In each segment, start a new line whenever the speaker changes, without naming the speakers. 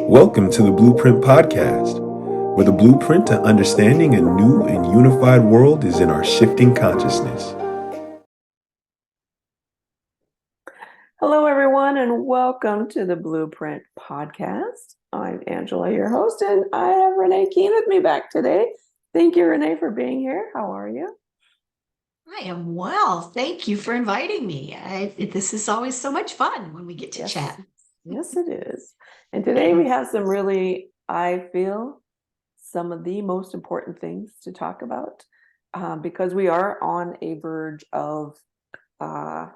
Welcome to the Blueprint Podcast, where the blueprint to understanding a new and unified world is in our shifting consciousness.
Hello, everyone, and welcome to the Blueprint Podcast. I'm Angela, your host, and I have Renee Keene with me back today. Thank you, Renee, for being here. How are you?
I am well. Thank you for inviting me. This is always so much fun when we get to chat.
Yes, it is. And today we have some really, I feel, some of the most important things to talk about because we are on a verge of, I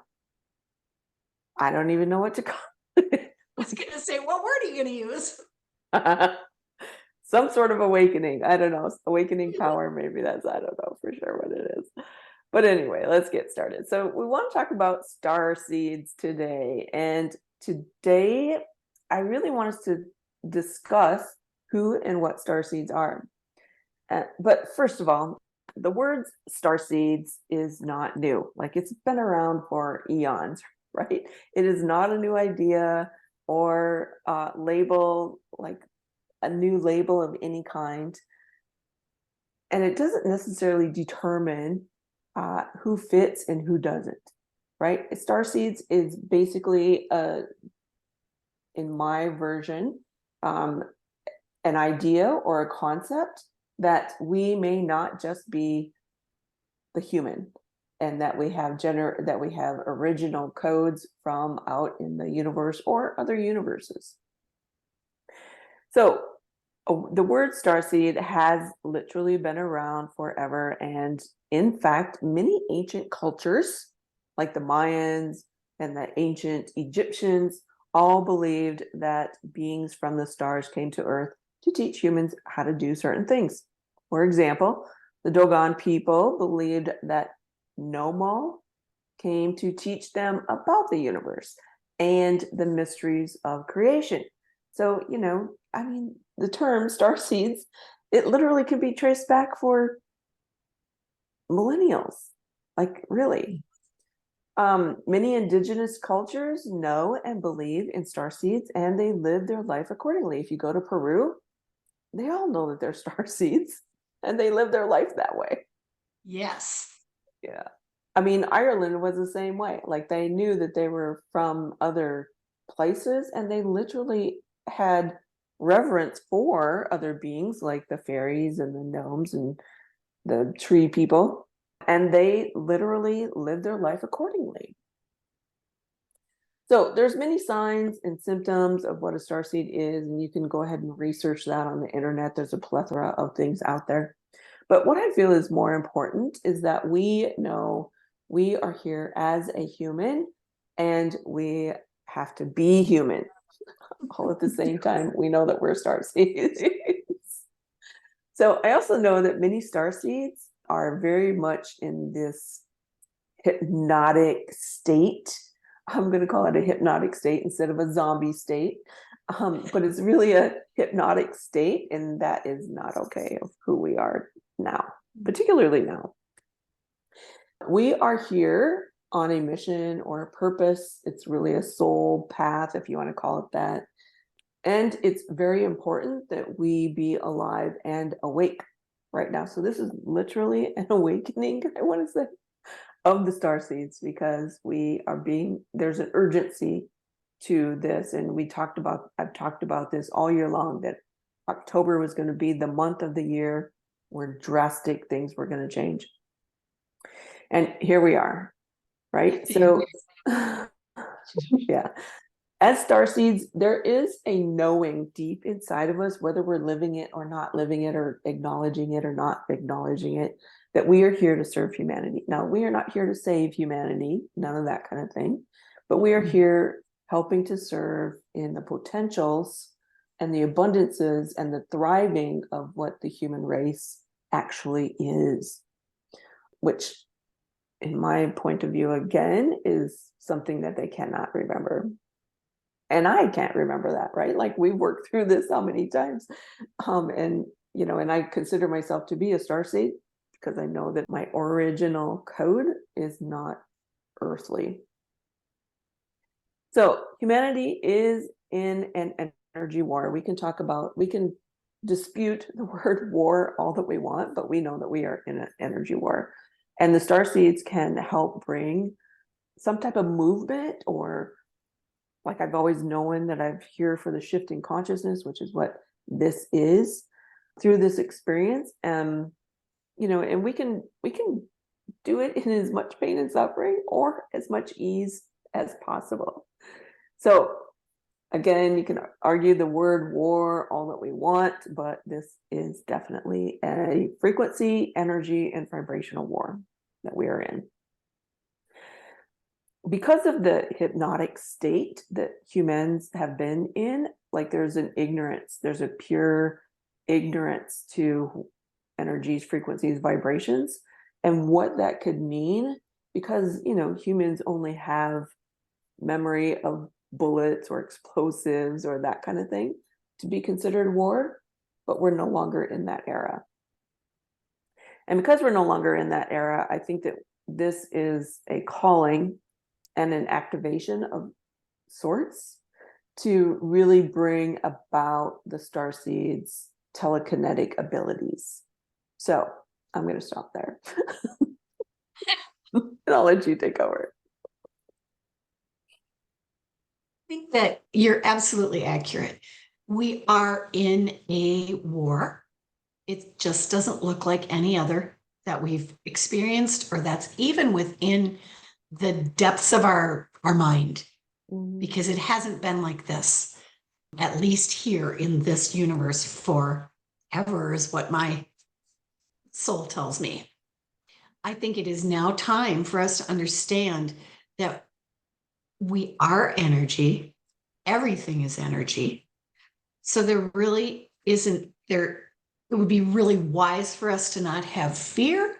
don't even know what to call it.
I was going to say, what word are you going to use?
Some sort of awakening. I don't know. Awakening power. Maybe I don't know for sure what it is. But anyway, let's get started. So we want to talk about starseeds today. And today, I really want us to discuss who and what starseeds are. But first of all, the word starseeds is not new. Like, it's been around for eons, right? It is not a new idea or label, like a new label of any kind. And it doesn't necessarily determine who fits and who doesn't, right? Starseeds is basically, in my version, an idea or a concept that we may not just be the human, and that we have original codes from out in the universe or other universes. So the word starseed has literally been around forever. And in fact, many ancient cultures, like the Mayans and the ancient Egyptians, all believed that beings from the stars came to Earth to teach humans how to do certain things. For example, the Dogon people believed that Nommo came to teach them about the universe and the mysteries of creation. So, the term starseeds, it literally can be traced back for millennials, like really. Many indigenous cultures know and believe in starseeds, and they live their life accordingly. If you go to Peru, they all know that they're starseeds, and they live their life that way.
Yes.
Yeah. I mean, Ireland was the same way. Like, they knew that they were from other places, and they literally had reverence for other beings like the fairies and the gnomes and the tree people, and they literally lived their life accordingly. So there's many signs and symptoms of what a starseed is, and you can go ahead and research that on the internet. There's a plethora of things out there. But what I feel is more important is that we know we are here as a human, and we have to be human. All at the same time, we know that we're starseeds. So I also know that many starseeds are very much in this hypnotic state. I'm going to call it a hypnotic state instead of a zombie state. But it's really a hypnotic state, and that is not okay of who we are now, particularly now. We are here on a mission or a purpose. It's really a soul path, if you want to call it that. And it's very important that we be alive and awake right now. So this is literally an awakening, I want to say, of the starseeds, because there's an urgency to this. And I've talked about this all year long, that October was going to be the month of the year where drastic things were going to change. And here we are, right? So, yeah. As starseeds, there is a knowing deep inside of us, whether we're living it or not living it, or acknowledging it or not acknowledging it, that we are here to serve humanity. Now, we are not here to save humanity, none of that kind of thing, but we are here helping to serve in the potentials and the abundances and the thriving of what the human race actually is, which, in my point of view, again, is something that they cannot remember. And I can't remember that, right? Like, we've worked through this how many times? And I consider myself to be a starseed because I know that my original code is not earthly. So humanity is in an energy war. We can dispute the word war all that we want, but we know that we are in an energy war. And the starseeds can help bring some type of movement, or like I've always known that I'm here for the shifting consciousness, which is what this is through this experience. And we can do it in as much pain and suffering or as much ease as possible. So again, you can argue the word war all that we want, but this is definitely a frequency, energy, and vibrational war that we are in. Because of the hypnotic state that humans have been in, like there's a pure ignorance to energies, frequencies, vibrations, and what that could mean, because, humans only have memory of bullets or explosives or that kind of thing to be considered war, but we're no longer in that era. And because we're no longer in that era, I think that this is a calling and an activation of sorts to really bring about the starseeds' telekinetic abilities. So I'm going to stop there. And I'll let you take over.
I think that you're absolutely accurate. We are in a war. It just doesn't look like any other that we've experienced, or that's even within the depths of our mind, because it hasn't been like this, at least here in this universe, forever, is what my soul tells me. I think it is now time for us to understand that we are energy. Everything is energy. So there really isn't there. It would be really wise for us to not have fear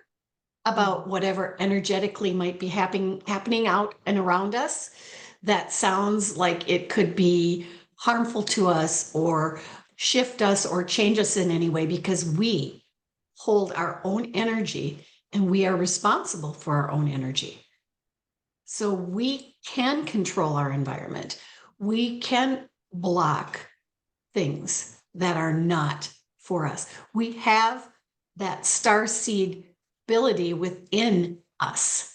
about whatever energetically might be happening out and around us that sounds like it could be harmful to us or shift us or change us in any way, because we hold our own energy and we are responsible for our own energy. So we can control our environment. We can block things that are not for us. We have that starseed ability within us.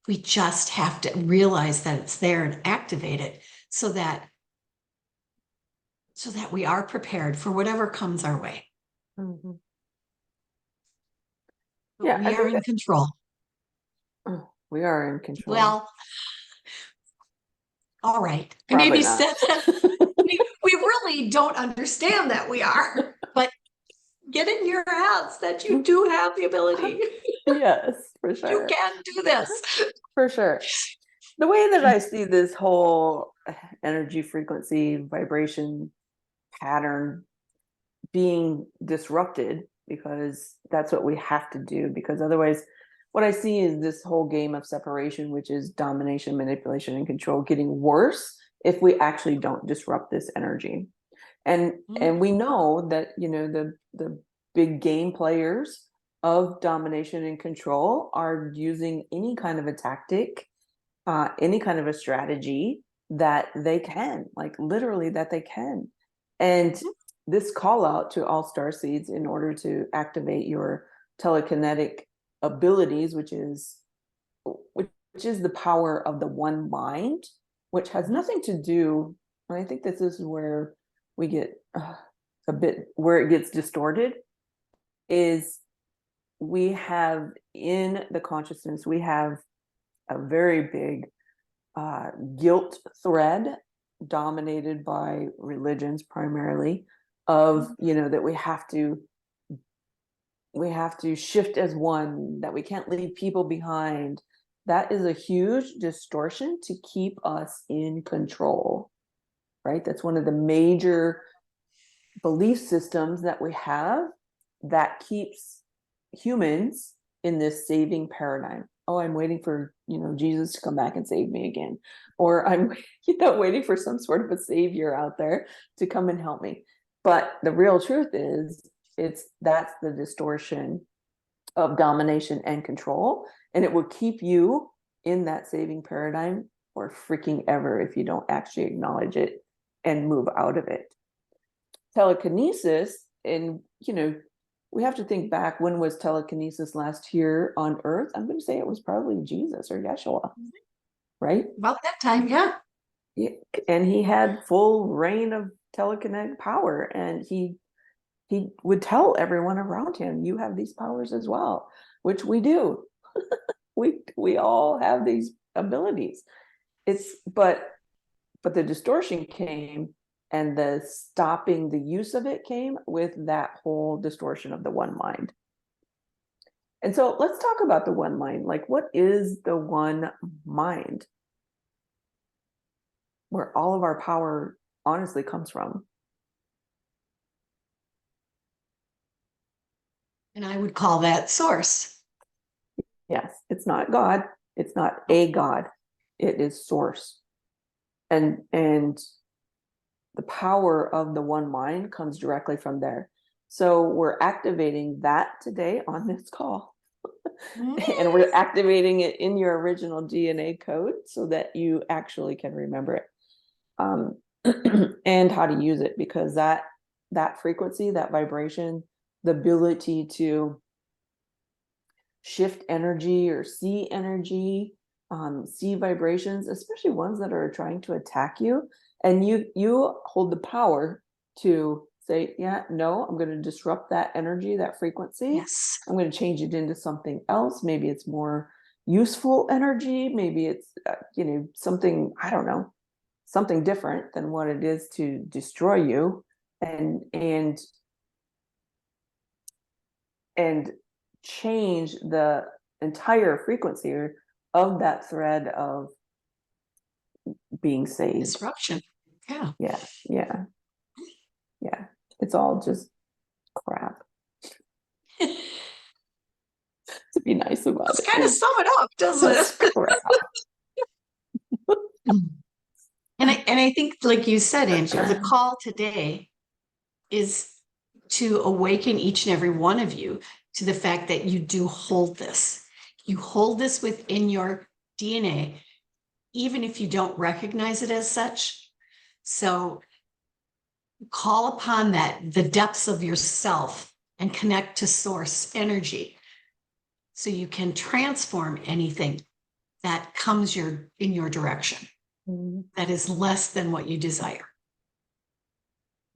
We just have to realize that it's there and activate it so that we are prepared for whatever comes our way.
Mm-hmm.
Yeah, we are in control.
We are in control.
Well, all right.
Probably
Maybe
not.
said that we really don't understand that we are, but get in your heads that you do have the ability.
Yes, for sure.
You can do this.
For sure. The way that I see this whole energy, frequency, vibration pattern being disrupted, because that's what we have to do, because otherwise what I see is this whole game of separation, which is domination, manipulation, and control, getting worse if we actually don't disrupt this energy. And we know that, the big game players of domination and control are using any kind of a tactic, any kind of a strategy that they can, like literally that they can. And this call out to all starseeds in order to activate your telekinetic abilities, which is the power of the one mind, which has nothing to do, and I think this is where we get a bit where it gets distorted, is we have in the consciousness, we have a very big guilt thread dominated by religions primarily, of that we have to shift as one, that we can't leave people behind. That is a huge distortion to keep us in control, right? That's one of the major belief systems that we have that keeps humans in this saving paradigm. Oh, I'm waiting for, Jesus to come back and save me again. Or I'm, waiting for some sort of a savior out there to come and help me. But the real truth is, that's the distortion of domination and control. And it will keep you in that saving paradigm for freaking ever if you don't actually acknowledge it and move out of it. telekinesis, and we have to think back, when was telekinesis last here on earth? I'm going to say it was probably Jesus or Yeshua, right?
About that time, yeah.
And he had full reign of telekinetic power, and he would tell everyone around him, you have these powers as well, which we do. we all have these abilities. But the distortion came, and the stopping the use of it came with that whole distortion of the one mind. And so let's talk about the one mind. Like, what is the one mind, where all of our power honestly comes from?
And I would call that source.
Yes, it's not God. It's not a God. It is source. And the power of the one mind comes directly from there. So we're activating that today on this call. And we're activating it in your original DNA code so that you actually can remember it. And how to use it, because that frequency, that vibration, the ability to shift energy or see energy, see vibrations, especially ones that are trying to attack you, and you hold the power to say, yeah, no, I'm going to disrupt that energy, that frequency.
Yes.
I'm going to change it into something else. Maybe it's more useful energy. Maybe it's something, I don't know, something different than what it is to destroy you, and change the entire frequency of that thread of being saved.
Disruption. Yeah.
Yeah. It's all just crap. To be nice about
Let's
it.
kind of sum it up, doesn't
Just
it?
crap.
And I think, like you said, Angela, the call today is to awaken each and every one of you to the fact that you do hold this. You hold this within your DNA, even if you don't recognize it as such. So call upon the depths of yourself, and connect to source energy so you can transform anything that comes in your direction that is less than what you desire.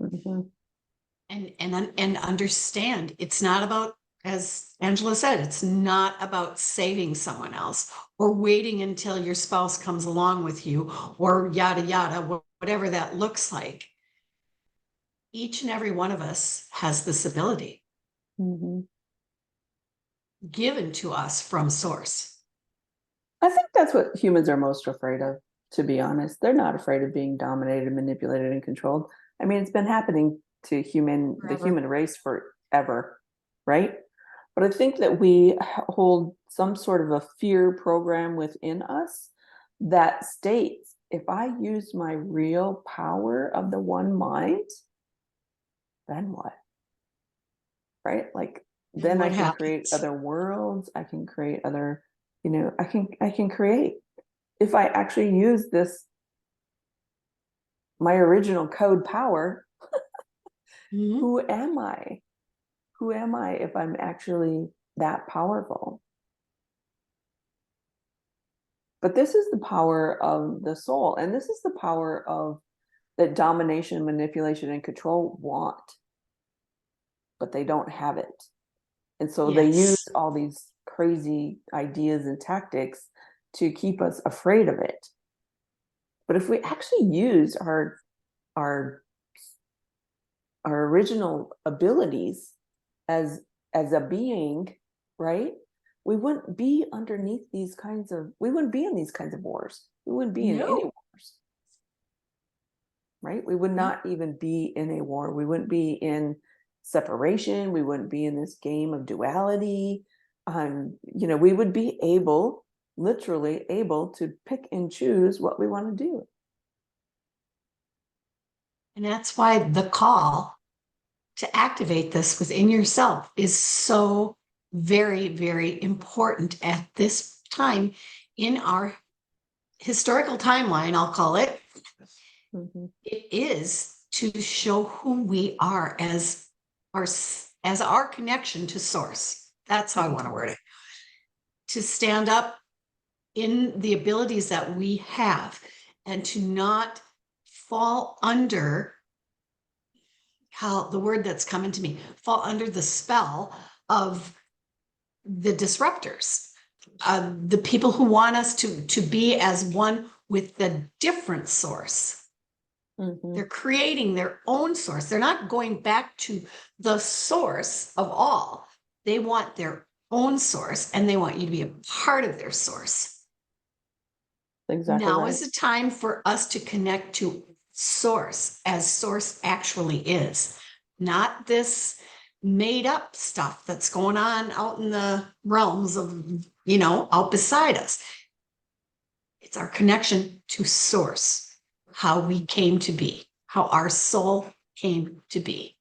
Mm-hmm.
And understand, it's not about, as Angela said, it's not about saving someone else or waiting until your spouse comes along with you or yada yada, whatever that looks like. Each and every one of us has this ability given to us from source.
I think that's what humans are most afraid of, to be honest. They're not afraid of being dominated, manipulated, and controlled. I mean, it's been happening to the human race forever, right? But I think that we hold some sort of a fear program within us that states, if I use my real power of the one mind, then what? Right? Like, then I can create other worlds. I can create other, I can create. If I actually use this, my original code power, who am I? Who am I if I'm actually that powerful? But this is the power of the soul. And this is the power of that domination, manipulation, and control want. But they don't have it. And so they use all these crazy ideas and tactics to keep us afraid of it. But if we actually use our original abilities as a being, right? We wouldn't be underneath these kinds of, we wouldn't be in these kinds of wars. We wouldn't be in any wars. Right? We would not even be in a war. We wouldn't be in separation. We wouldn't be in this game of duality. We would be literally able to pick and choose what we want to do.
And that's why the call to activate this within yourself is so very, very important at this time in our historical timeline, I'll call it. It is to show who we are as our connection to source. That's how I want to word it. To stand up in the abilities that we have and to not fall under the word that's coming to me, fall under the spell of the disruptors, the people who want us to be as one with the different source.
Mhm.
They're creating their own source. They're not going back to the source of all. They want their own source, and they want you to be a part of their source.
Exactly
Now
right.
is the time for us to connect to source as source actually is, not this made up stuff that's going on out in the realms of, out beside us. It's our connection to source, how we came to be, how our soul came to be.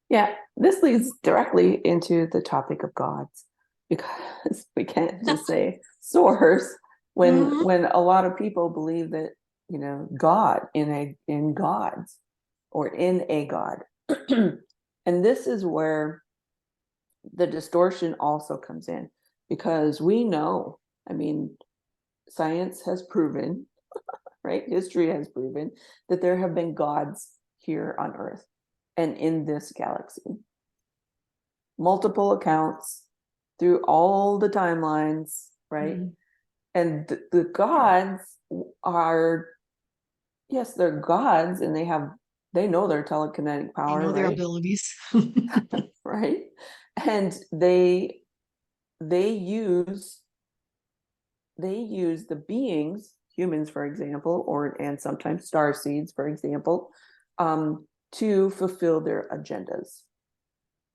Yeah, this leads directly into the topic of gods, because we can't just say source when
Mhm.
when a lot of people believe that, God in gods or in a god. And this is where the distortion also comes in, because we know, I mean, science has proven, right? History has proven that there have been gods here on Earth and in this galaxy. Multiple accounts through all the timelines, right?
Mhm.
And the gods are, yes, they're gods, and they know their telekinetic
They
power,
know their
right?
abilities.
Right? And they use the beings, humans, for example, and sometimes starseeds, for example, to fulfill their agendas.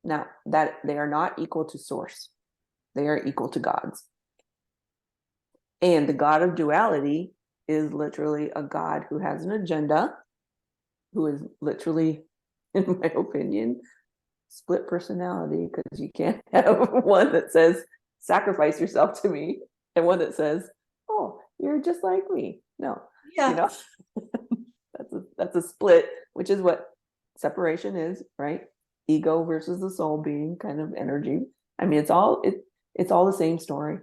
Now, that they are not equal to source, they are equal to gods. And the god of duality is literally a god who has an agenda, who is literally, in my opinion, split personality, because you can't have one that says, sacrifice yourself to me, and one that says, oh, you're just like me. No,
Yeah.
that's a split, which is what separation is, right? Ego versus the soul being kind of energy. I mean, it's all the same story.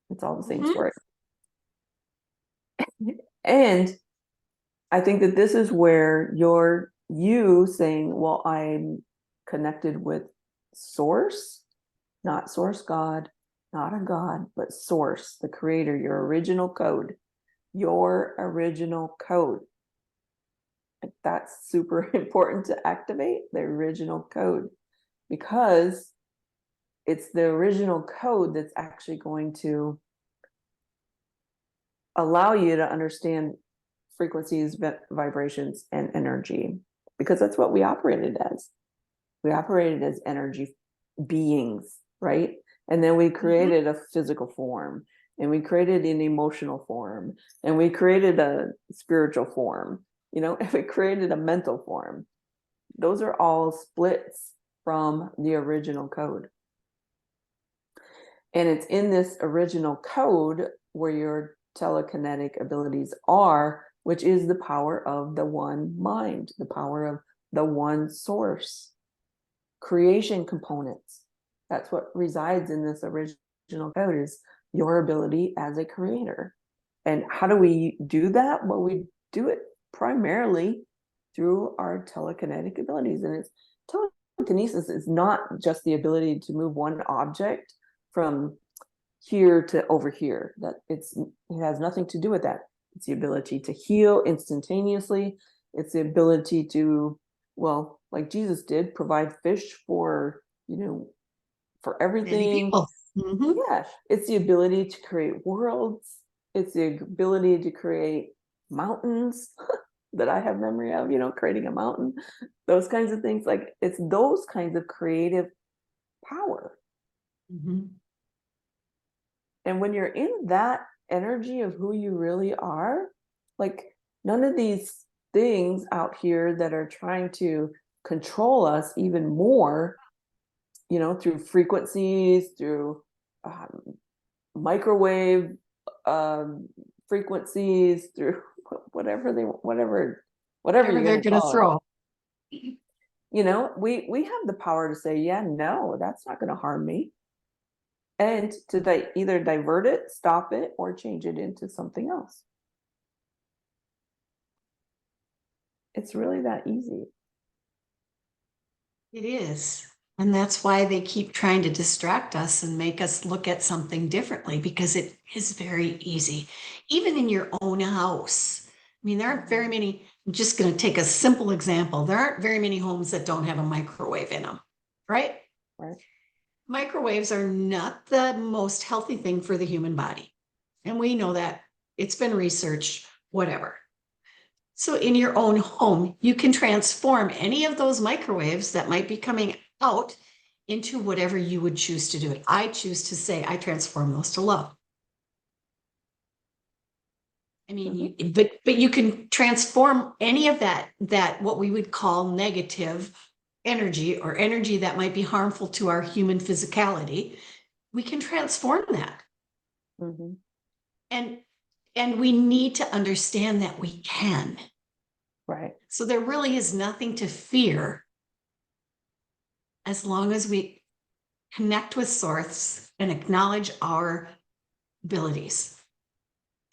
It's all the same
Mhm.
story. And I think that this is where you saying, well, I'm connected with source, not source God, not a God, but source, the creator, your original code. That's super important to activate the original code, because it's the original code that's actually going to allow you to understand frequencies, vibrations, and energy, because that's what we operated as. We operated as energy beings, right? And then we created a physical form, and we created an emotional form, and we created a spiritual form, and we created a mental form. Those are all splits from the original code. And it's in this original code where your telekinetic abilities are, which is the power of the one mind, the power of the one source. Creation components. That's what resides in this original code, is your ability as a creator. And how do we do that? Well, we do it primarily through our telekinetic abilities. And telekinesis is not just the ability to move one object from here to over here. It has nothing to do with that. It's the ability to heal instantaneously. It's the ability to, well, like Jesus did, provide fish for
Many
everything.
people. Mhm.
Yeah, it's the ability to create worlds. It's the ability to create mountains that I have memory of, creating a mountain, those kinds of things. Like, it's those kinds of creative power.
Mhm.
And when you're in that energy of who you really are, like, none of these things out here that are trying to control us even more, through frequencies, through microwave frequencies, through whatever
Whatever
you're
they're
going to
going to
call it.
throw.
You know, we have the power to say, yeah, no, that's not going to harm me. And to either divert it, stop it, or change it into something else. It's really that easy.
It is. And that's why they keep trying to distract us and make us look at something differently, because it is very easy. Even in your own house. I mean, there aren't very many, I'm just going to take a simple example. There aren't very many homes that don't have a microwave in them, right?
Right.
Microwaves are not the most healthy thing for the human body. And we know that. It's been researched, whatever. So in your own home, you can transform any of those microwaves that might be coming out into whatever you would choose to do it. I choose to say I transform those to love. I mean, but you can transform any of that what we would call negative energy, or energy that might be harmful to our human physicality. We can transform that.
Mm-hmm.
And we need to understand that we can.
Right.
So there really is nothing to fear as long as we connect with source and acknowledge our abilities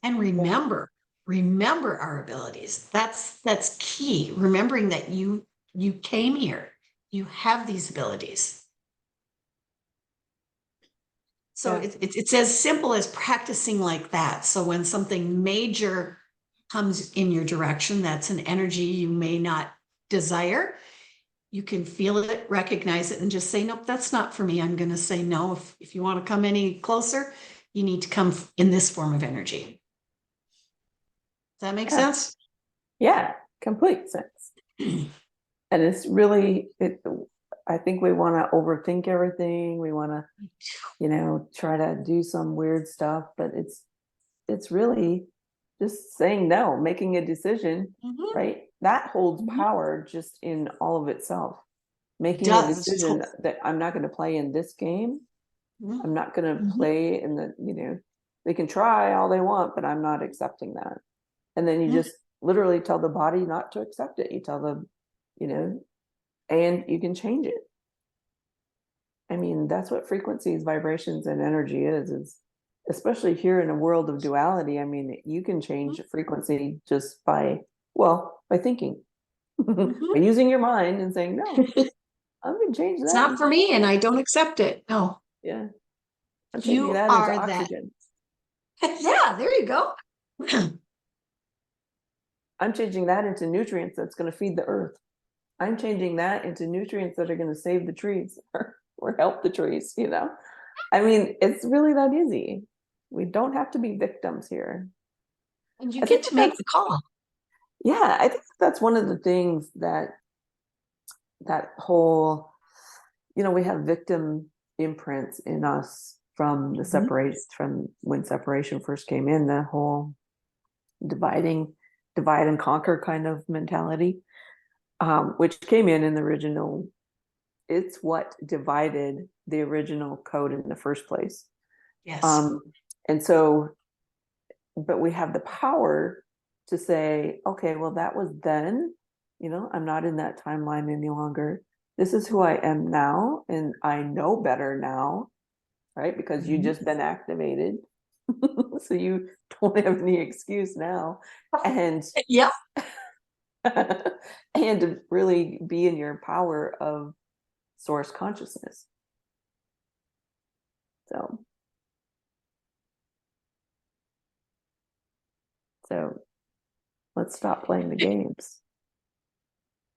and remember our abilities. That's key. Remembering that you came here, you have these abilities. So it's as simple as practicing like that. So when something major comes in your direction, that's an energy you may not desire, you can feel it, recognize it, and just say, nope, that's not for me. I'm going to say no. If you want to come any closer, you need to come in this form of energy. Does that make sense?
Yeah, complete sense. And it's really, I think we want to overthink everything. We want to, try to do some weird stuff, but it's really just saying no, making a decision, right? That holds power just in all of itself. Making a decision that I'm not going to play in this game. I'm not going to play in they can try all they want, but I'm not accepting that. And then you just literally tell the body not to accept it. You tell them, and you can change it. I mean, that's what frequencies, vibrations, and energy is especially here in a world of duality. I mean, you can change frequency just by thinking, by using your mind and saying, no, I'm going to change that.
It's not for me and I don't accept it. No.
Yeah. I'm changing that into oxygen.
Yeah, there you go.
I'm changing that into nutrients that's going to feed the earth. I'm changing that into nutrients that are going to save the trees or help the trees, I mean, it's really that easy. We don't have to be victims here.
And you get to make the call.
Yeah, I think that's one of the things that whole, we have victim imprints in us from the separation, from when separation first came in, the whole divide and conquer kind of mentality, which came in the original. It's what divided the original code in the first place.
Yes.
And so, but we have the power to say, okay, well, that was then, I'm not in that timeline any longer. This is who I am now, and I know better now, right? Because you just been activated. So you don't have any excuse now. And
yeah.
And to really be in your power of source consciousness. So let's stop playing the games,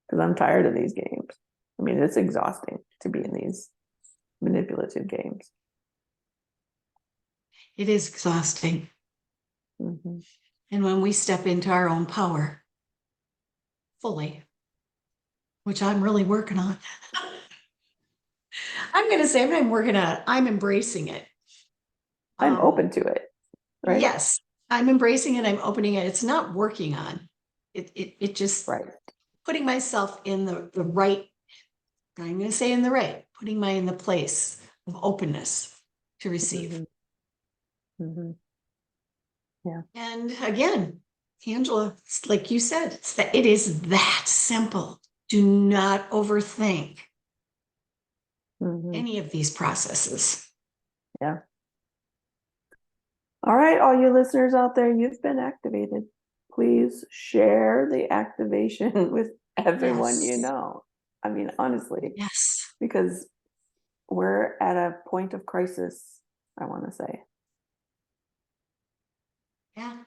because I'm tired of these games. I mean, it's exhausting to be in these manipulative games.
It is exhausting.
Mm-hmm.
And when we step into our own power fully, which I'm really working on, I'm going to say I'm working on it. I'm embracing it.
I'm open to it. Right?
Yes, I'm embracing it. I'm opening it. It's not working on it. Just putting myself in the right. I'm going to say in the right, putting in the place of openness to receive.
Yeah.
And again, Angela, like you said, it is that simple. Do not overthink
Mhm.
any of these processes.
Yeah. All right, all you listeners out there, you've been activated. Please share the activation with everyone you
Yes.
know. I mean, honestly,
Yes.
because we're at a point of crisis, I want to say.
Yeah.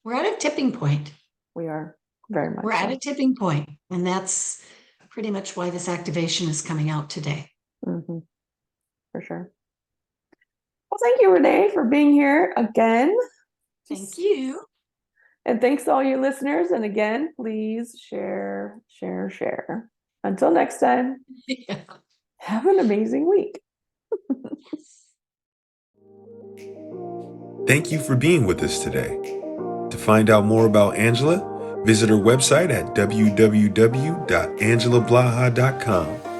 We're at a tipping point.
We are very much
We're at
so.
a tipping point, and that's pretty much why this activation is coming out today.
Mhm. For sure. Well, thank you, Renee, for being here again.
Thank you.
And thanks to all you listeners. And again, please share, share, share. Until next time,
Yeah.
have an amazing week.
Thank you for being with us today. To find out more about Angela, visit her website at www.angelablaha.com.